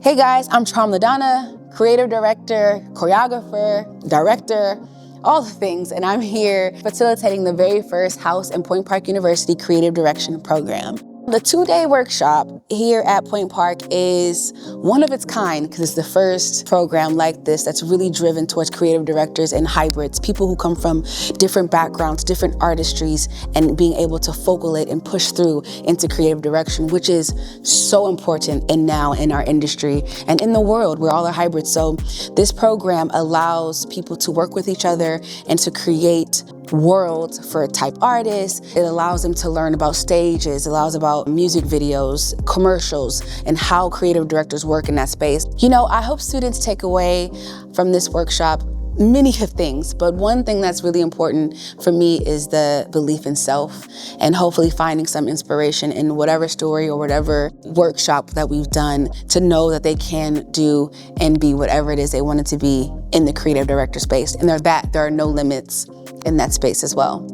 Hey guys, I'm Charm LaDonna, creative director, choreographer, director, all the things, and I'm here facilitating the very first house in Point Park University Creative Direction program. The 2-day workshop here at Point Park is one of its kind because it's the first program like this that's really driven towards creative directors and hybrids, people who come from different backgrounds, different artistries, and being able to focal it and push through into creative direction, which is so important now in our industry and in the world. We're all a hybrid. So this program allows people to work with each other and to create worlds for type artists. It allows them to learn about stages, allows about music videos, commercials, and how creative directors work in that space. You know, I hope students take away from this workshop many of things, but one thing that's really important for me is the belief in self and hopefully finding some inspiration in whatever story or whatever workshop that we've done to know that they can do and be whatever it is they wanted to be in the creative director space. And there are no limits in that space as well.